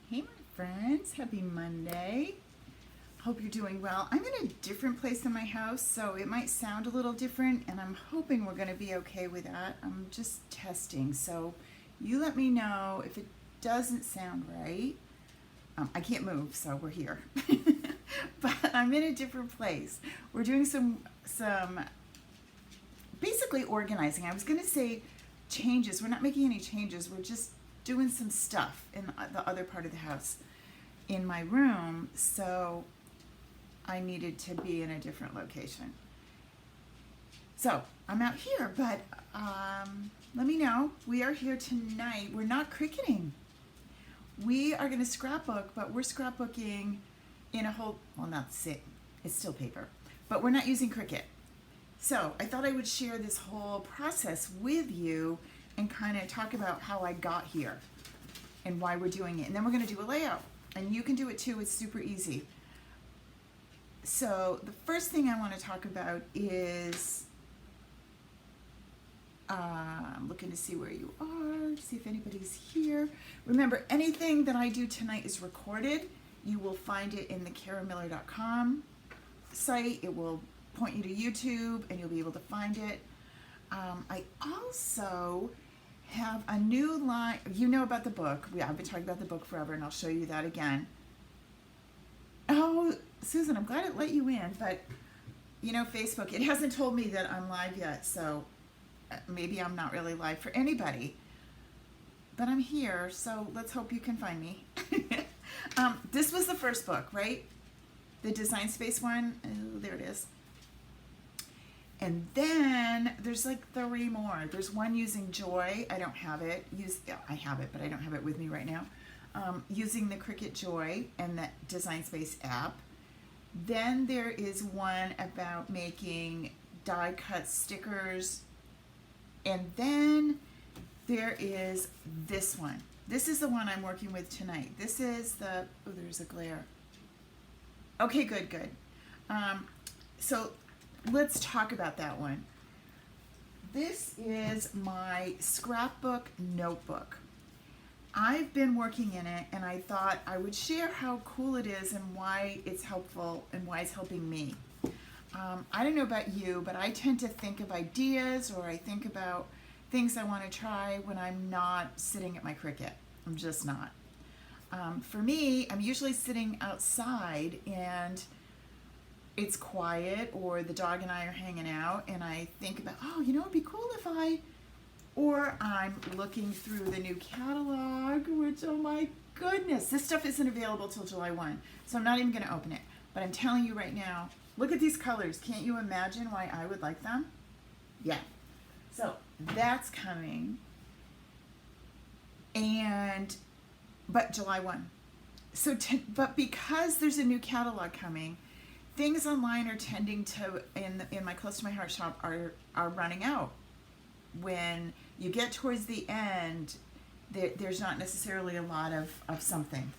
Hey, my friends. Happy Monday. Hope you're doing well. I'm in a different place in my house, so it might sound a little different, and I'm hoping we're going to be okay with that. I'm just testing, so you let me know if it doesn't sound right. I can't move, so we're here. But I'm in a different place. We're doing some basically organizing. I was going to say changes. We're not making any changes. We're just doing some stuff in the other part of the house in my room, so I needed to be in a different location. So I'm out here, but let me know. We are here tonight. We're not cricketing. We are going to scrapbook, but we're scrapbooking in a whole, well, not sit, it's still paper, but we're not using Cricut. So I thought I would share this whole process with you and kind of talk about how I got here and why we're doing it. And then we're going to do a layout. And you can do it too. It's super easy. So the first thing I want to talk about is I'm looking to see where you are, see if anybody's here. Remember, anything that I do tonight is recorded. You will find it in the karamiller.com site. It will point you to YouTube and you'll be able to find it. I also have a new line. You know about the book. I've been talking about the book forever, and I'll show you that again. Oh, Susan, I'm glad it let you in, but you know, Facebook, it hasn't told me that I'm live yet, so maybe I'm not really live for anybody. But I'm here, so let's hope you can find me. This was the first book, right? The Design Space one. Oh, there it is. And then there's like 3 more. There's one using Joy. I don't have it. I have it, but I don't have it with me right now. Using the Cricut Joy and the Design Space app. Then there is one about making die cut stickers. And then there is this one. This is the one I'm working with tonight. This is the, oh, there's a glare. Okay, good. So let's talk about that one. This is my scrapbook notebook. I've been working in it, and I thought I would share how cool it is and why it's helpful and why it's helping me. I don't know about you, but I tend to think of ideas, or I think about things I want to try when I'm not sitting at my Cricut. I'm just not. For me, I'm usually sitting outside and it's quiet, or the dog and I are hanging out, and I think about, oh, you know, it'd be cool if or I'm looking through the new catalog, which, oh my goodness, this stuff isn't available till July 1, so I'm not even going to open it. But I'm telling you right now, look at these colors. Can't you imagine why I would like them? Yeah. So that's coming. But July 1. But because there's a new catalog coming, things online are tending to, in my Close to My Heart shop, are running out. When you get towards the end, there's not necessarily a lot of something.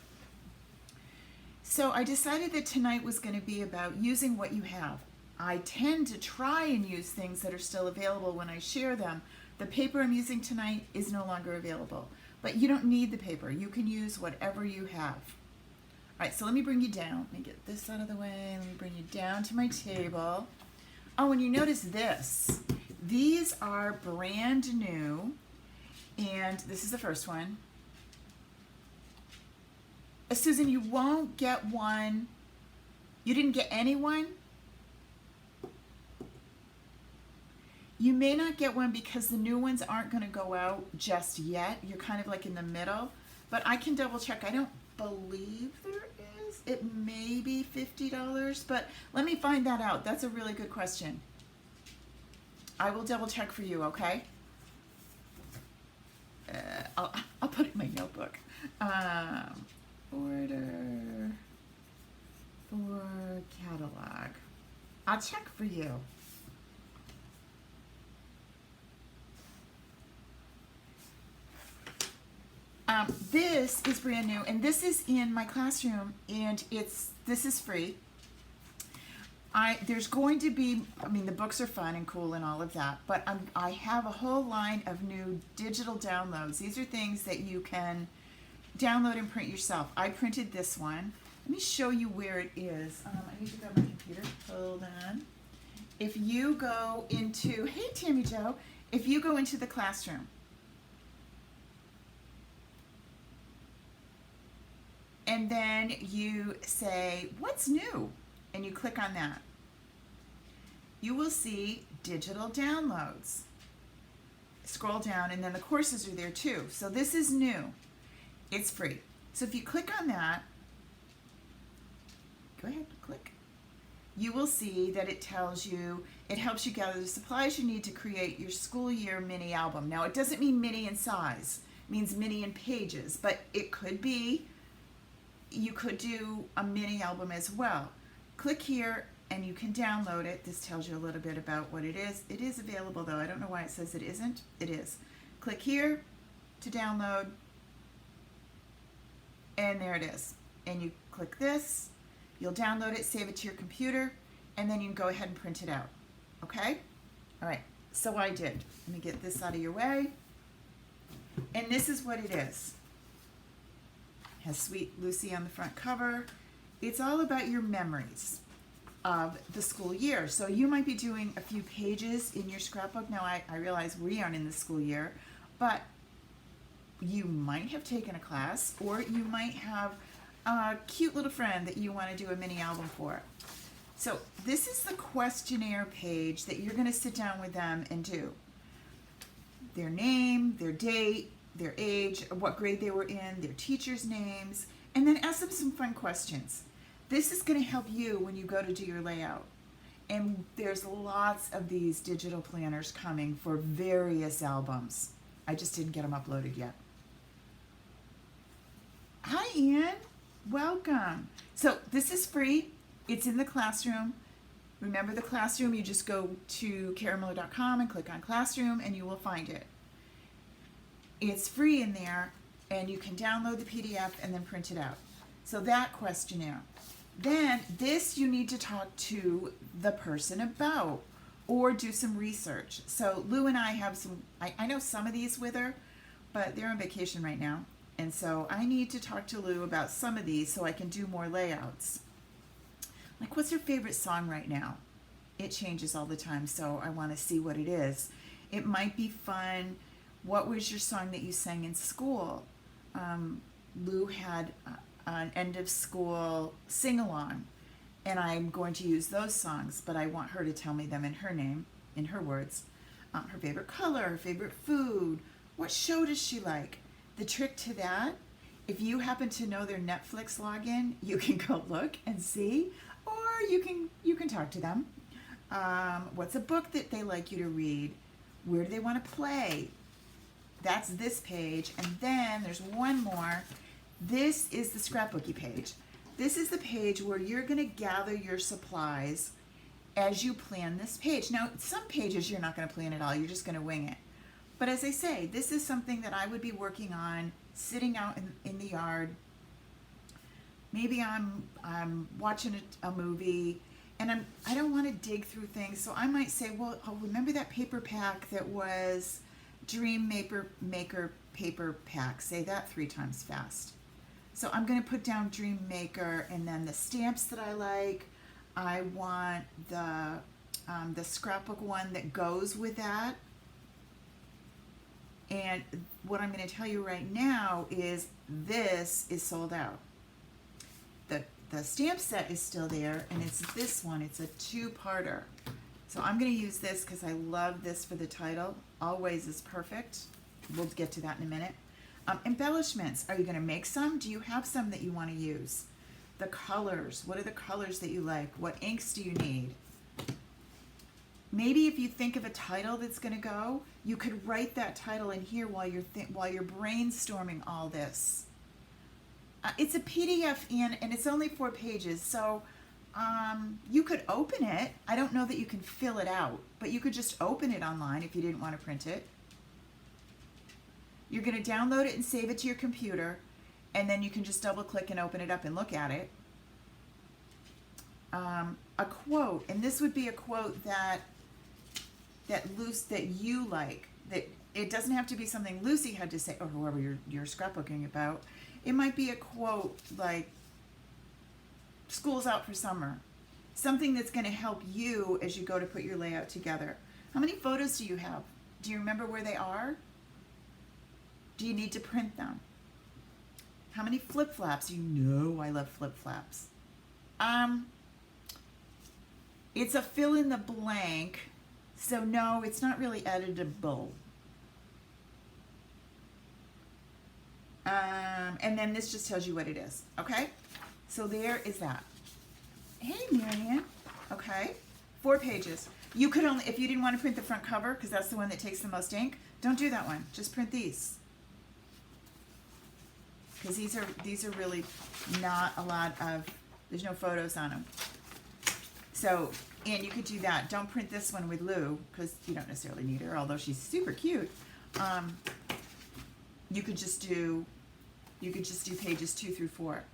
So I decided that tonight was going to be about using what you have. I tend to try and use things that are still available when I share them. The paper I'm using tonight is no longer available, but you don't need the paper. You can use whatever you have. All right, so let me bring you down. Let me get this out of the way. Let me bring you down to my table. Oh, and you notice this. These are brand new, and this is the first one. Susan, you won't get one. You didn't get any one? You may not get one because the new ones aren't going to go out just yet. You're kind of like in the middle, but I can double check. I don't believe there is. It may be $50, but let me find that out. That's a really good question. I will double check for you, okay? I'll put it in my notebook. Order for catalog. I'll check for you. This is brand new, and this is in my classroom, and this is free. There's going to be, I mean, the books are fun and cool and all of that, but I have a whole line of new digital downloads. These are things that you can download and print yourself. I printed this one. Let me show you where it is. I need to grab my computer. Hold on. If you go into, hey Tammy Jo, if you go into the classroom, and then you say, what's new? And you click on that. You will see digital downloads. Scroll down and then the courses are there too. So this is new. It's free. So if you click on that, go ahead, click. You will see that it tells you, it helps you gather the supplies you need to create your school year mini album. Now it doesn't mean mini in size, it means mini in pages, but it could be, you could do a mini album as well. Click here and you can download it. This tells you a little bit about what it is. It is available though. I don't know why it says it isn't. It is. Click here to download and there it is. And you click this, you'll download it, save it to your computer, and then you can go ahead and print it out. Okay? All right, so I did. Let me get this out of your way. And this is what it is. Has Sweet Lucy on the front cover. It's all about your memories of the school year. So you might be doing a few pages in your scrapbook. Now I realize we aren't in the school year, but you might have taken a class, or you might have a cute little friend that you want to do a mini album for. So this is the questionnaire page that you're going to sit down with them and do. Their name, their date, their age, what grade they were in, their teachers' names, and then ask them some fun questions. This is going to help you when you go to do your layout. And there's lots of these digital planners coming for various albums. I just didn't get them uploaded yet. Hi, Ian. Welcome. So this is free. It's in the classroom. Remember the classroom, you just go to karenmiller.com and click on classroom and you will find it. It's free in there and you can download the PDF and then print it out. So that questionnaire. Then this you need to talk to the person about or do some research. So Lou and I have some, I know some of these with her, but they're on vacation right now. And so I need to talk to Lou about some of these so I can do more layouts. Like, what's her favorite song right now? It changes all the time, so I want to see what it is. It might be fun. What was your song that you sang in school? Lou had an end of school sing-along, and I'm going to use those songs, but I want her to tell me them in her name, in her words. Her favorite color, her favorite food, what show does she like? The trick to that, if you happen to know their Netflix login, you can go look and see, or you can talk to them. What's a book that they like you to read? Where do they want to play? That's this page. And then there's one more. This is the scrapbooky page. This is the page where you're going to gather your supplies as you plan this page. Now, some pages you're not going to plan at all. You're just going to wing it. But as I say, this is something that I would be working on, sitting out in the yard. Maybe I'm watching a movie, and I don't want to dig through things, so I might say, well, oh, remember that paper pack that was Dream Maker paper pack? Say that 3 times fast. So I'm going to put down Dream Maker, and then the stamps that I like. I want the scrapbook one that goes with that. And what I'm going to tell you right now is this is sold out. The stamp set is still there, and it's this one. It's a 2-parter. So I'm going to use this because I love this for the title. Always is perfect. We'll get to that in a minute. Embellishments. Are you going to make some? Do you have some that you want to use? The colors. What are the colors that you like? What inks do you need? Maybe if you think of a title that's going to go, you could write that title in here while you're brainstorming all this. It's a PDF and it's only 4 pages, so you could open it. I don't know that you can fill it out, but you could just open it online if you didn't want to print it. You're going to download it and save it to your computer, and then you can just double-click and open it up and look at it. A quote, and this would be a quote that you like. That it doesn't have to be something Lucy had to say or whoever you're scrapbooking about. It might be a quote like, school's out for summer. Something that's going to help you as you go to put your layout together. How many photos do you have? Do you remember where they are? Do you need to print them? How many flip-flaps? You know I love flip-flaps. It's a fill in the blank, so no, it's not really editable. And then this just tells you what it is, okay? So there is that. Hey, Marianne. Okay, 4 pages. You could only, if you didn't want to print the front cover, because that's the one that takes the most ink, don't do that one. Just print these. Because these are really not a lot of, there's no photos on them. So, and you could do that. Don't print this one with Lou, because you don't necessarily need her, although she's super cute. You could just do pages 2 through 4.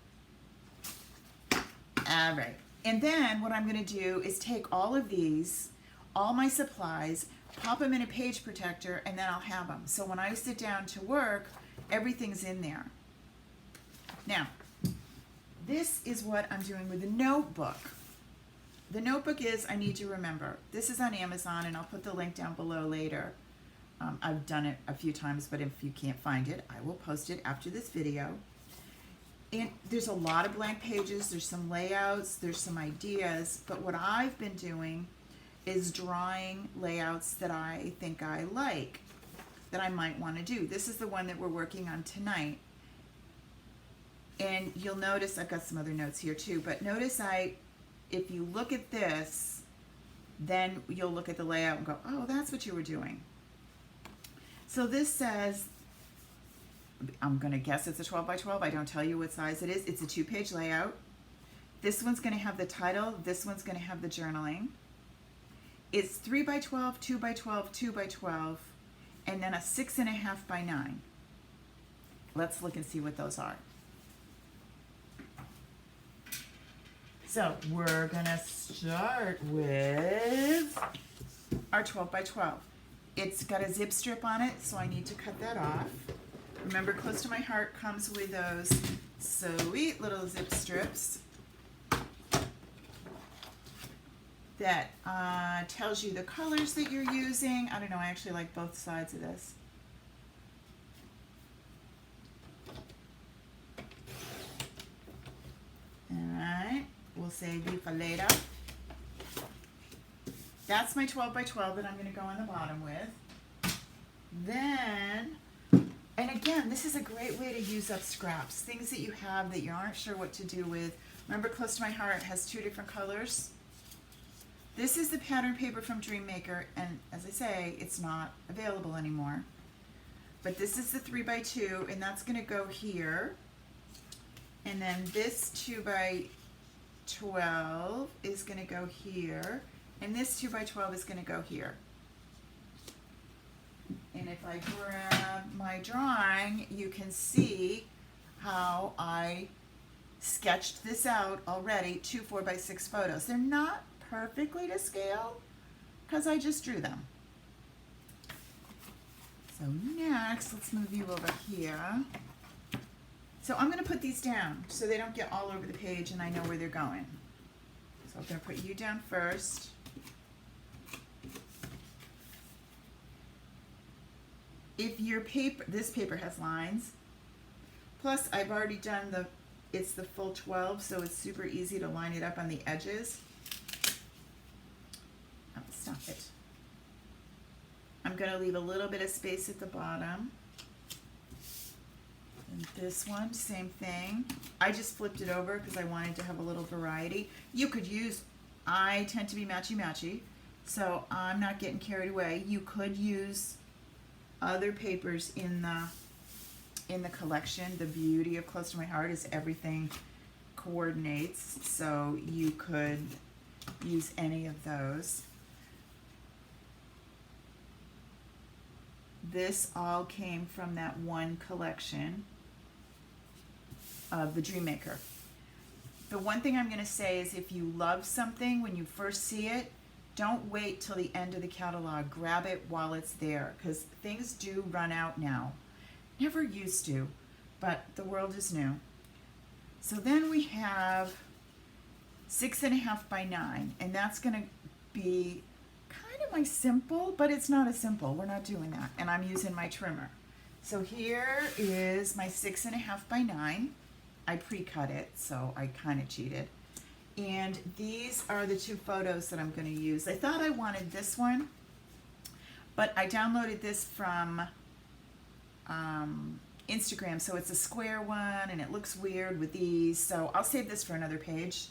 All right. And then what I'm going to do is take all of these, all my supplies, pop them in a page protector, and then I'll have them. So when I sit down to work, everything's in there. Now, this is what I'm doing with the notebook. The notebook is, I need to remember. This is on Amazon, and I'll put the link down below later. I've done it a few times, but if you can't find it, I will post it after this video. And there's a lot of blank pages, there's some layouts, there's some ideas, but what I've been doing is drawing layouts that I think I like, that I might want to do. This is the one that we're working on tonight. And you'll notice, I've got some other notes here too, but notice if you look at this, then you'll look at the layout and go, oh, that's what you were doing. So this says, I'm going to guess it's a 12 by 12. I don't tell you what size it is. It's a 2-page layout. This one's going to have the title. This one's going to have the journaling. It's 3 by 12, 2 by 12, 2 by 12, and then a 6.5 by 9. Let's look and see what those are. So we're going to start with our 12 by 12. It's got a zip strip on it, so I need to cut that off. Remember, Close to My Heart comes with those sweet little zip strips that tells you the colors that you're using. I don't know, I actually like both sides of this. Alright, we'll say vi for later. That's my 12 by 12 that I'm going to go on the bottom with. Then, and again, this is a great way to use up scraps, things that you have that you aren't sure what to do with. Remember, Close to My Heart has 2 different colors. This is the pattern paper from Dreammaker, and as I say, it's not available anymore. But this is the 3 by 2, and that's going to go here. And then this 2 by 12 is going to go here. And this 2 by 12 is going to go here. And if I grab my drawing, you can see how I sketched this out already, 2 4 by 6 photos. They're not perfectly to scale because I just drew them. So next, let's move you over here. So I'm going to put these down so they don't get all over the page and I know where they're going. So I'm going to put you down first. If your paper, this paper has lines, plus I've already done it's the full 12, so it's super easy to line it up on the edges. Oh, stop it. I'm going to leave a little bit of space at the bottom. And this one, same thing. I just flipped it over because I wanted to have a little variety. You could use, I tend to be matchy-matchy, so I'm not getting carried away. You could use other papers in the collection. The beauty of Close to My Heart is everything coordinates, so you could use any of those. This all came from that one collection of the Dreammaker. The one thing I'm going to say is if you love something when you first see it, don't wait till the end of the catalog. Grab it while it's there because things do run out now. Never used to, but the world is new. So then we have 6.5 by 9, and that's going to be kind of my simple, but it's not a simple. We're not doing that, and I'm using my trimmer. So here is my 6.5 by 9. I pre-cut it, so I kind of cheated. And these are the two photos that I'm going to use. I thought I wanted this one, but I downloaded this from Instagram, so it's a square one, and it looks weird with these, so I'll save this for another page.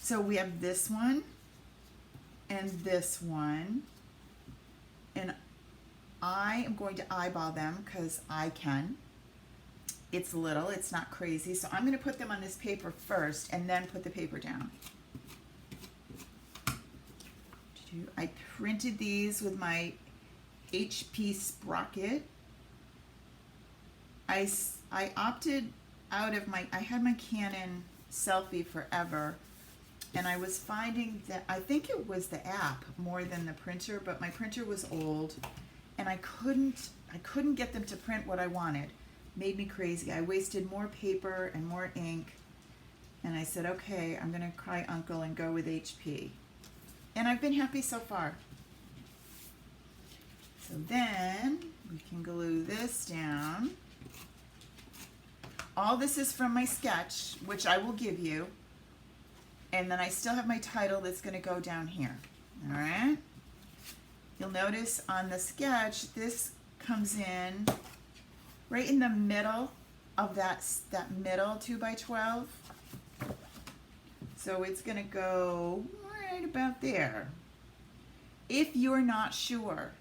So we have this one, and this one, and I am going to eyeball them because I can. It's little, it's not crazy, so I'm going to put them on this paper first and then put the paper down. I printed these with my HP Sprocket. I opted out of I had my Canon Selfie forever, and I was finding that, I think it was the app more than the printer, but my printer was old, and I couldn't get them to print what I wanted. Made me crazy. I wasted more paper and more ink, and I said, okay, I'm gonna cry uncle and go with HP. And I've been happy so far. So then we can glue this down. All this is from my sketch, which I will give you. And then I still have my title that's going to go down here. All right? You'll notice on the sketch, this comes in right in the middle of that middle 2x12. So it's going to go right about there. If you're not sure,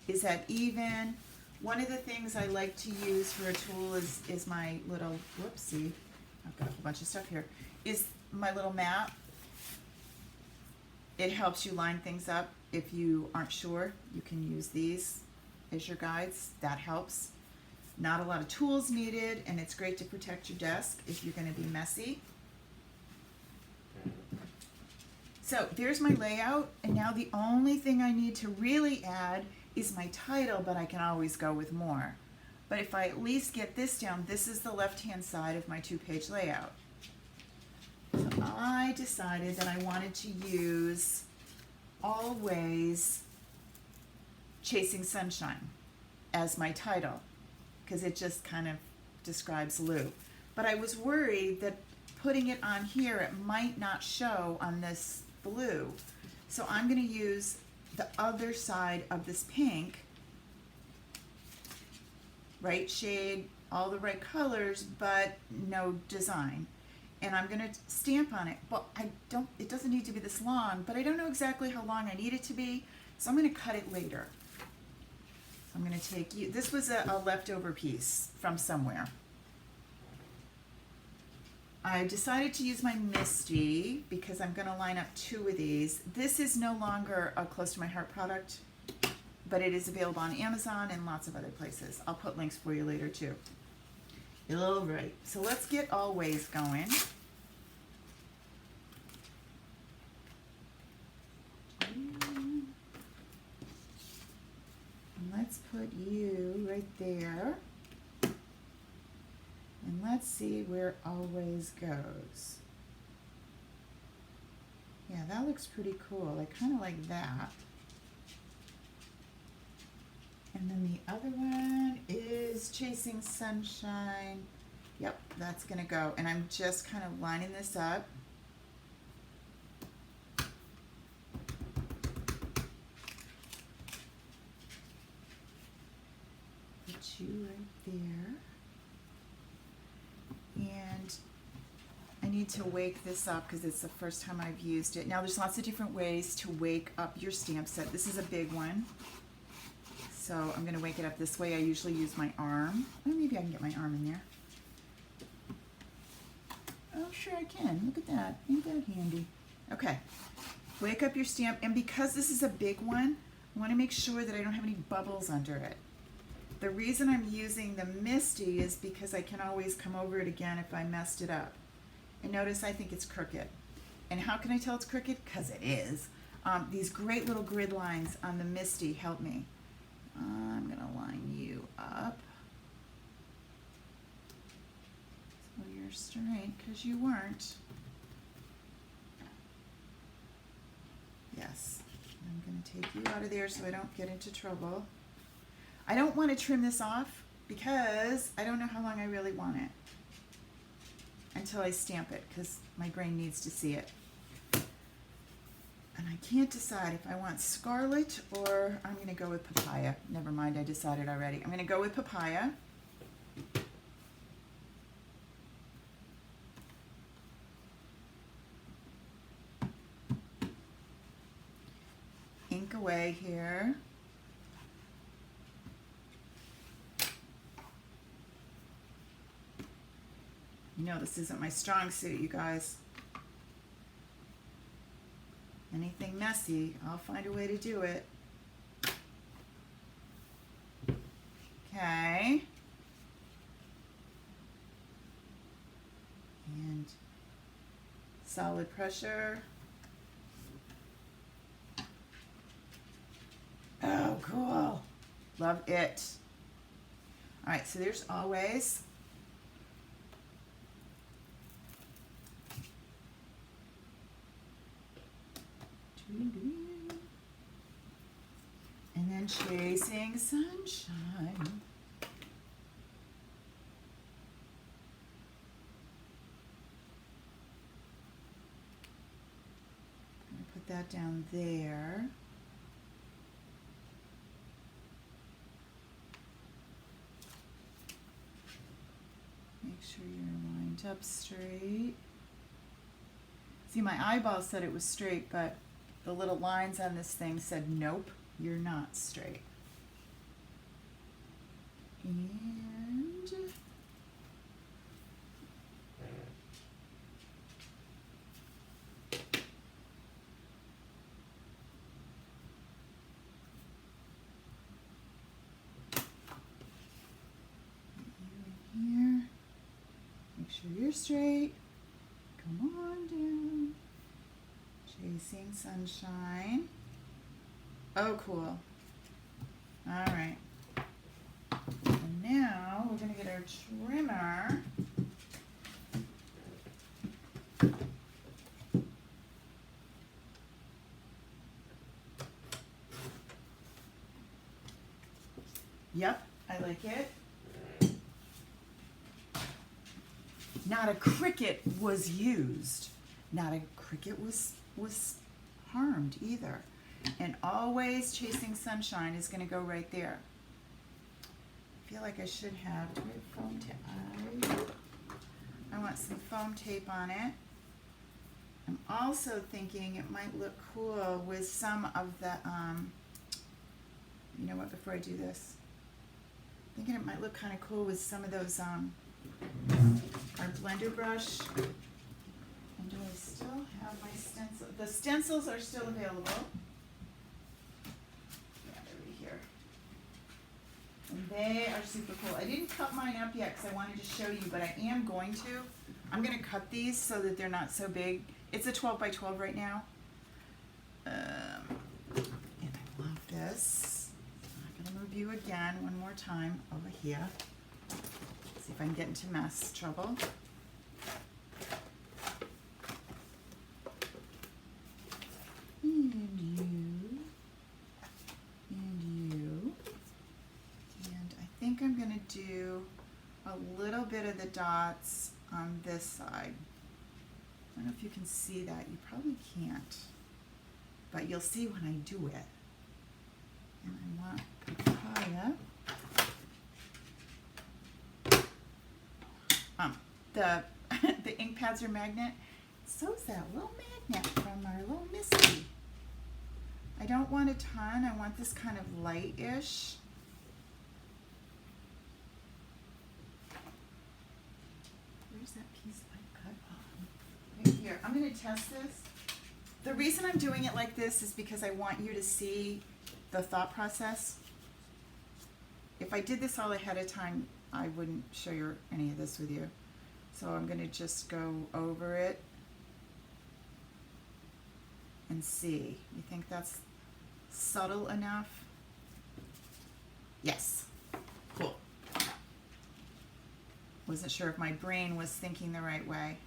is that even? One of the things I like to use for a tool is my little, whoopsie, I've got a whole bunch of stuff here, is my little map. It helps you line things up. If you aren't sure, you can use these as your guides. That helps. Not a lot of tools needed, and it's great to protect your desk if you're going to be messy. So there's my layout, and now the only thing I need to really add is my title, but I can always go with more. But if I at least get this down, this is the left-hand side of my 2-page layout. So I decided that I wanted to use Always Chasing Sunshine as my title, because it just kind of describes Lou. But I was worried that putting it on here, it might not show on this blue. So I'm going to use the other side of this pink, right shade, all the right colors, but no design. And I'm going to stamp on it. But it doesn't need to be this long, but I don't know exactly how long I need it to be, so I'm going to cut it later. So I'm going to take you, this was a leftover piece from somewhere. I decided to use my Misty because I'm going to line up 2 of these. This is no longer a Close to My Heart product, but it is available on Amazon and lots of other places. I'll put links for you later too. All right, so let's get Always going. And let's put you right there. And let's see where Always goes. Yeah, that looks pretty cool. I kind of like that. And then the other one is Chasing Sunshine. Yep, that's going to go. And I'm just kind of lining this up. Put you right there. And I need to wake this up because it's the first time I've used it. Now there's lots of different ways to wake up your stamp set. This is a big one. So I'm going to wake it up this way. I usually use my arm. Oh, maybe I can get my arm in there. Oh, sure I can. Look at that. Ain't that handy? Okay. Wake up your stamp. And because this is a big one, I want to make sure that I don't have any bubbles under it. The reason I'm using the Misty is because I can always come over it again if I messed it up. And notice I think it's crooked. And how can I tell it's crooked? Because it is. These great little grid lines on the Misty help me. I'm going to line you up. your strength, because you weren't. Yes. I'm going to take you out of there so I don't get into trouble. I don't want to trim this off because I don't know how long I really want it until I stamp it, because my grain needs to see it. And I can't decide if I want scarlet or I'm going to go with papaya. Never mind, I decided already. I'm going to go with papaya. Ink away here. You know this isn't my strong suit, you guys. Anything messy, I'll find a way to do it. Okay. And solid pressure. Oh, cool. Love it. All right, so there's always. And then chasing sunshine. I'm going to put that down there. Make sure you're lined up straight. See, my eyeball said it was straight, but the little lines on this thing said, nope, you're not straight. And you in here. Make sure you're straight. Come on down. Chasing sunshine. Oh, cool. All right. And now we're going to get our trimmer. Yep, I like it. Not a Cricut was used. Not a Cricut was harmed either. And always chasing sunshine is going to go right there. I feel like I should have. Do I have foam tape? I want some foam tape on it. I'm also thinking it might look cool with some of the, you know what, before I do this, thinking it might look kind of cool with some of those, our blender brush. And do I still have my stencil? The stencils are still available. Yeah, they're right here. And they are super cool. I didn't cut mine up yet because I wanted to show you, but I am going to. I'm going to cut these so that they're not so big. It's a 12 by 12 right now. And I love this. I'm going to move you again one more time over here. See if I can get into mess trouble. And you. And you. And I think I'm going to do a little bit of the dots on this side. I don't know if you can see that. You probably can't. But you'll see when I do it. And I want papaya. The ink pads are magnet. So's that little magnet from our little Missy. I don't want a ton. I want this kind of light-ish. Where's that piece I cut on? Right here. I'm going to test this. The reason I'm doing it like this is because I want you to see the thought process. If I did this all ahead of time, I wouldn't share any of this with you. So I'm going to just go over it and see. You think that's subtle enough? Yes. Cool. Wasn't sure if my brain was thinking the right way.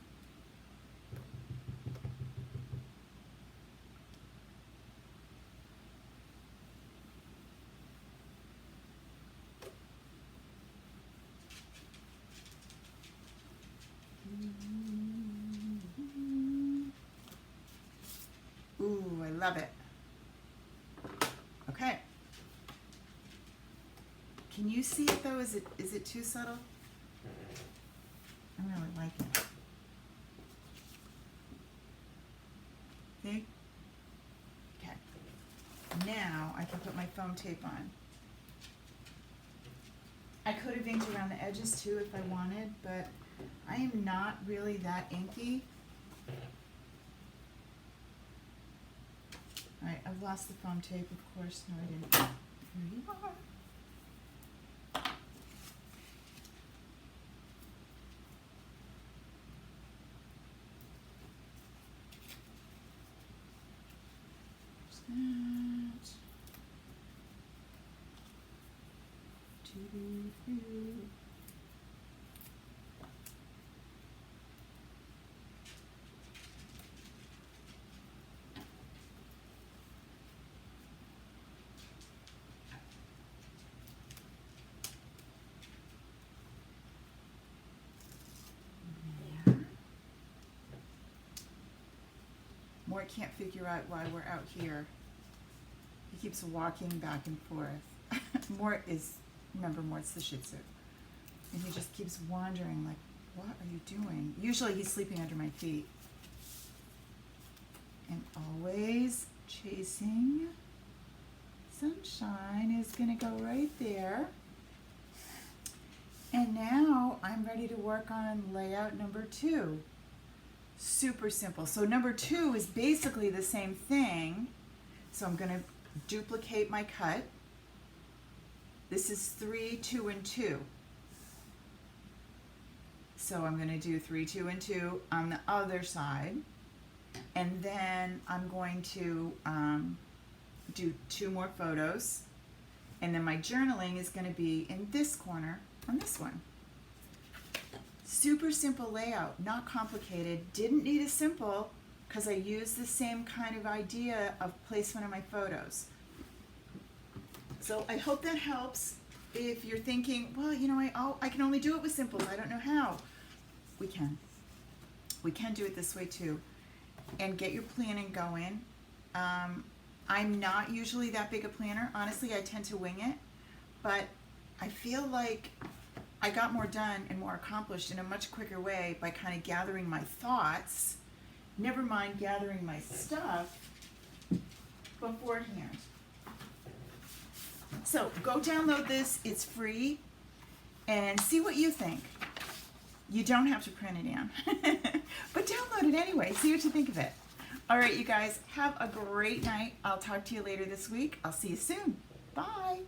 Ooh, I love it. Okay. Can you see it though? Is it too subtle? I really like it. See? Okay. Now I can put my foam tape on. I could have inked around the edges too if I wanted, but I am not really that inky. Alright, I've lost the foam tape, of course. No, I didn't. Here you are. That. Mort can't figure out why we're out here. He keeps walking back and forth. Mort is, remember Mort's the Shih Tzu. And he just keeps wandering like, what are you doing? Usually he's sleeping under my feet. And always chasing. Sunshine is gonna go right there. And now I'm ready to work on layout number 2. Super simple. So number 2 is basically the same thing. So I'm gonna duplicate my cut. This is 3, 2, and 2. So I'm going to do 3, 2, and 2 on the other side. And then I'm going to do 2 more photos. And then my journaling is going to be in this corner on this one. Super simple layout, not complicated. Didn't need a simple because I used the same kind of idea of placement of my photos. So I hope that helps. If you're thinking, well, you know, I can only do it with simples. I don't know how. We can. We can do it this way too. And get your planning going. I'm not usually that big a planner. Honestly, I tend to wing it. But I feel like I got more done and more accomplished in a much quicker way by kind of gathering my thoughts, never mind gathering my stuff beforehand. So go download this, it's free, and see what you think. You don't have to print it in, but download it anyway, see what you think of it. All right, you guys, have a great night. I'll talk to you later this week. I'll see you soon. Bye.